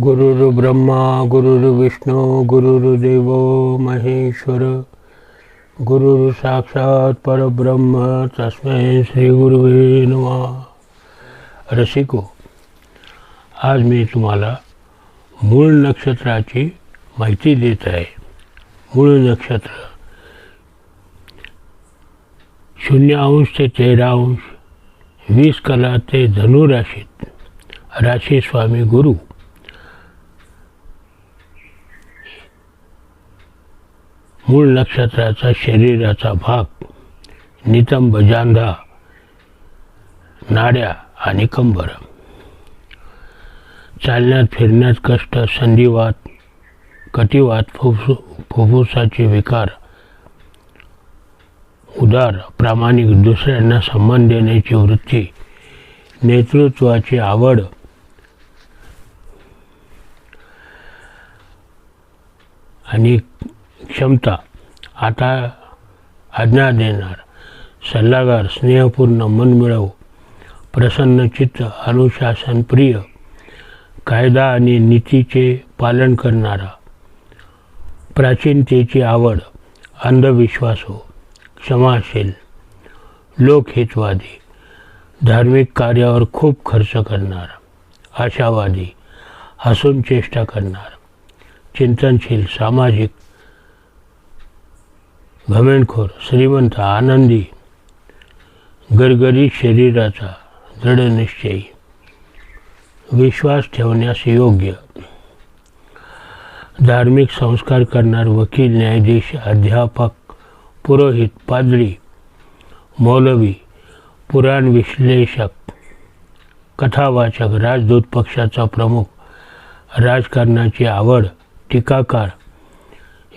गुरुर्ब्रह्मा गुरुर्विष्णू गुरुर्देव महेश्वर गुरुर् साक्षात परब्रह्म तस्मै श्री गुरुवे नमः। रसिको, आज मी तुम्हाला मूळ नक्षत्राची माहिती देत आहे। मूळ नक्षत्र 0° ते 13°, 20 कला ते धनु राशीत, राशी स्वामी गुरु। मूळ नक्षत्राचा शरीराचा भाग नितंब, जांघा, नाड्या आणि कंबर। चालण्यात फिरण्यात कष्ट, संधिवात, कटिवात, फुफ्फुसाचे विकार, उदार, प्रामाणिक, दुसऱ्यांना सन्मान देण्याची वृत्ती, नेतृत्वाची आवड, आणि क्षमता, आता आज्ञा देणार, सल्लागार, स्नेहपूर्ण, मनमिळावू, प्रसन्न चित्त, अनुशासन प्रिय, कायदा आणि नीतीचे पालन करणारा, प्राचीनतेची आवड, अंधविश्वासू, क्षमाशील, लोकहितवादी, धार्मिक कार्यावर खूप खर्च करणारा, आशावादी, हसून चेष्टा करणारा, चिंतनशील, सामाजिक, घमेंडखोर, श्रीमंत, आनंदी, गरगरीत शरीराचा, दृढनिश्चयी, विश्वास ठेवण्यास योग्य, धार्मिक संस्कार करणार, वकील, न्यायाधीश, अध्यापक, पुरोहित, पाद्री, मौलवी, पुराण विश्लेषक, कथावाचक, राजदूत पक्षाचा प्रमुख, राजकारणाची आवड, टीकाकार,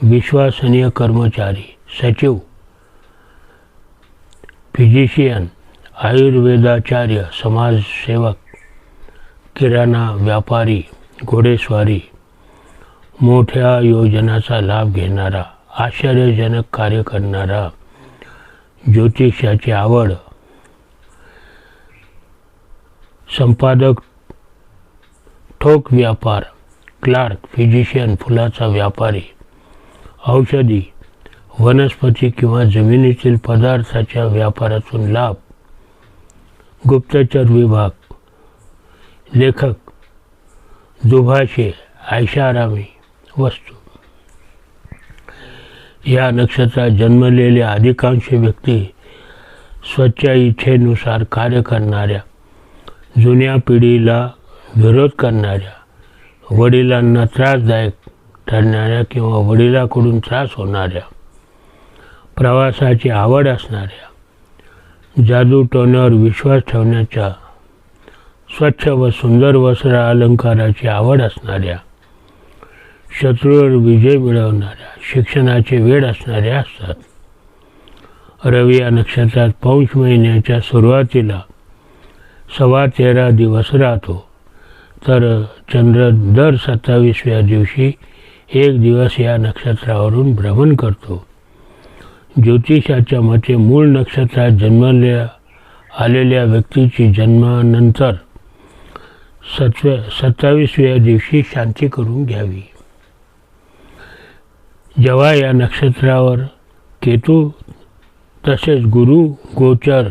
विश्वसनीय कर्मचारी, सचिव, फिजिशियन, आयुर्वेदाचार्य, समाजसेवक, किराणा व्यापारी, घोडेस्वारी, मोठ्या योजनाचा लाभ घेणारा, आश्चर्यजनक कार्य करणारा, ज्योतिषाची आवड, संपादक, ठोक व्यापार, क्लार्क, फिजिशियन, फुलाचा व्यापारी, औषधी, वनस्पती किंवा जमिनीतील पदार्थाच्या व्यापारातून लाभ, गुप्तचर विभाग, लेखक, दुभाषे, ऐशारामी वस्तू। या नक्षत्रात जन्मलेले अधिकांश व्यक्ती स्वतःच्या इच्छेनुसार कार्य करणाऱ्या, जुन्या पिढीला विरोध करणाऱ्या, वडिलांना त्रासदायक ठरणाऱ्या किंवा वडिलांकडून त्रास होणाऱ्या, प्रवासाची आवड असणाऱ्या, जादू टोण्यावर विश्वास ठेवण्याच्या, स्वच्छ व सुंदर वस्त्र अलंकाराची आवड असणाऱ्या, शत्रूवर विजय मिळवणाऱ्या, शिक्षणाचे वेड असणाऱ्या असतात। रवी या नक्षत्रात पौष महिन्याच्या सुरुवातीला 13.25 दिवस राहतो, तर चंद्र दर 27व्या दिवशी 1 दिवस या नक्षत्रावरून भ्रमण करतो। ज्योतिषाच्या मते मूळ नक्षत्रात जन्मल्या आलेल्या व्यक्तीची जन्मानंतर 27व्या दिवशी शांती करून घ्यावी। जेव्हा या नक्षत्रावर केतू तसेच गुरु गोचर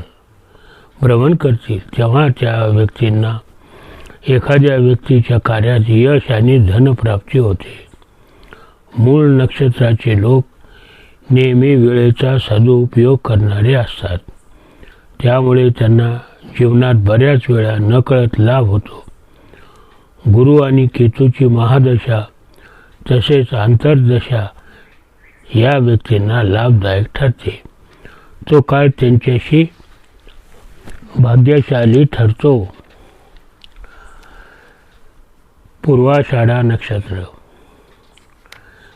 भ्रमण करतील, तेव्हा त्या व्यक्तींना एखाद्या व्यक्तीच्या कार्यात यश आणि धनप्राप्ती होते। मूळ नक्षत्राचे लोक नेहमी वेळेचा सदुपयोग करणारे असतात, त्यामुळे त्यांना जीवनात बऱ्याच वेळा नकळत लाभ होतो। गुरु आणि केतूची महादशा तसेच अंतर्दशा या व्यक्तींना लाभदायक ठरते। तो काळ त्यांच्याशी भाग्यशाली ठरतो। पूर्वाषाढा नक्षत्र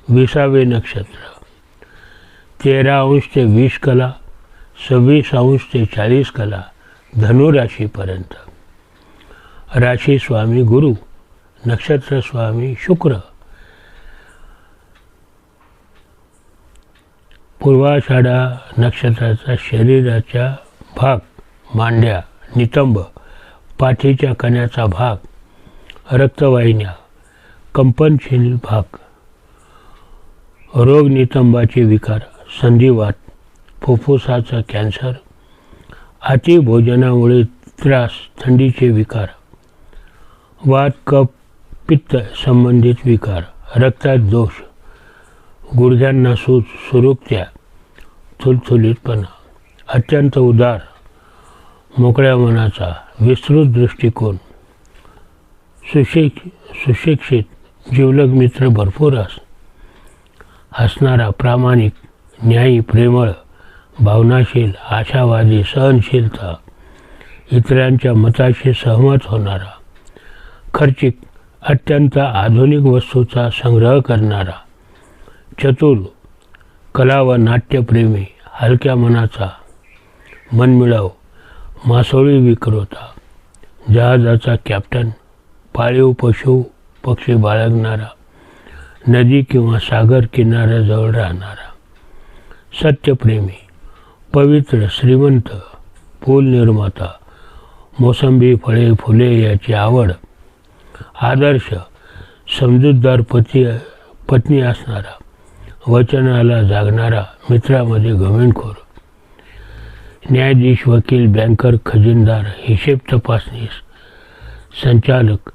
20वे नक्षत्र 13° ते 20 कला, 26° ते 40 कला, धनु राशीपर्यंत, राशी स्वामी गुरु, नक्षत्र स्वामी शुक्र। पूर्वाषाढा नक्षत्राचा शरीराचा भाग मांड्या, नितंब, पाठीच्या कण्याचा भाग, रक्तवाहिन्या, कंपनशील भाग, रोग नितंबाचे विकार, संधिवात, फुफ्फुसाचा कॅन्सर, अति भोजनामुळे त्रास, थंडीचे विकार, वात कफ पित्त संबंधित विकार, रक्तात दोष, गुडघ्यांना सूज, सुरुकत्या, थुलथुलीतपणा, अत्यंत उदार, मोकळ्या मनाचा, विस्तृत दृष्टिकोन, सुशिक्षित, जिवलग मित्र भरपूर हसणारा, प्रामाणिक, न्यायी, प्रेमळ, भावनाशील, आशावादी, सहनशीलता, इतरांच्या मताशी सहमत होणारा, खर्चिक, अत्यंत आधुनिक वस्तूचा संग्रह करणारा, चतुर, कला व नाट्यप्रेमी, हलक्या मनाचा, मनमिळाऊ, मासोळी विक्रेता, जहाजाचा कॅप्टन, पाळीव पशु पक्षी बाळगणारा, नदी किंवा सागर किनाऱ्याजवळ राहणारा, सत्यप्रेमी, पवित्र, श्रीमंत, फूल निर्माता, मोसंबी, फळे, फुले याची आवड, आदर्श, समजूतदार पत्नी असणारा, वचनाला जागणारा, मित्रामध्ये घमेंडखोर, न्यायाधीश, वकील, बँकर, खजिनदार, हिशेब तपासणी संचालक,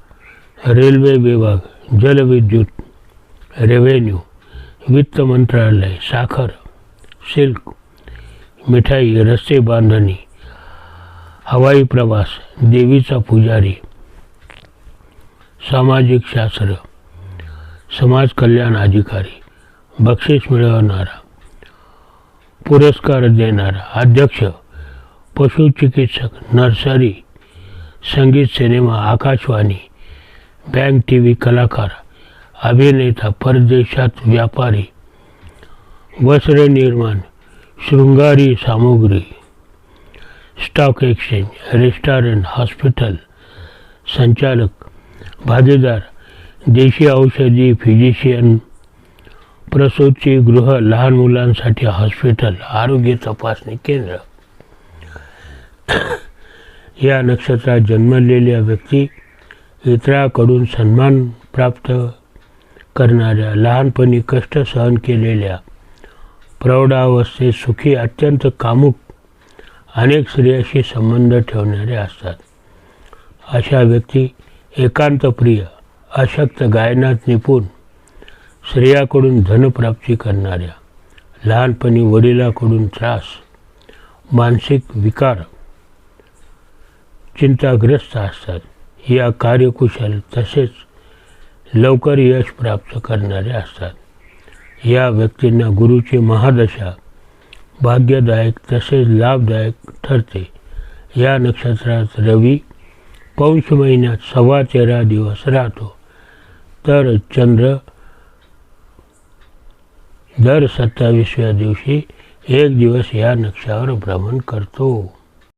रेल्वे विभाग, जलविद्युत, रेव्हेन्यू, वित्त मंत्रालय, साखर, सिल्क, मिठाई, रस्ते बांधणी, हवाई प्रवास, देवीचा पुजारी, सामाजिक शास्त्र, समाज कल्याण अधिकारी, बक्षीस मिळवणारा, पुरस्कार देणारा, अध्यक्ष, पशुचिकित्सक, नर्सरी, संगीत, सिनेमा, आकाशवाणी, बँक, टीव्ही, कलाकार, अभिनेता, परदेशात व्यापारी, वस्त्र निर्माण, शृंगारी सामुग्री, स्टॉक एक्सचेंज, रेस्टॉरंट, हॉस्पिटल, संचालक, भागीदार, देशी औषधी, फिजिशियन, प्रसूती गृह, लहान मुलांसाठी हॉस्पिटल, आरोग्य तपासणी केंद्र. या नक्षत्रात जन्मलेल्या व्यक्ती इतरांकडून सन्मान प्राप्त करणाऱ्या, लहानपणी कष्ट सहन केलेल्या, प्रौढावस्थेत सुखी, अत्यंत कामुक, अनेक स्त्रियांशी संबंध ठेवणाऱ्या असतात. अशा व्यक्ती एकांतप्रिय, अशक्त, गायनात निपुण, स्त्रियाकडून धनप्राप्ती करणाऱ्या, लहानपणी वडिलांकडून त्रास, मानसिक विकार, चिंताग्रस्त असतात. या कार्यकुशल तसेच लवकर यश प्राप्त करणारे असतात. या व्यक्तींना गुरुची महादशा भाग्यदायक तसेच लाभदायक ठरते. या नक्षत्रात रवी पौष महिन्यात 13.25 दिवस राहतो, तर चंद्र दर 27व्या दिवशी 1 दिवस या नक्षत्रावर भ्रमण करतो.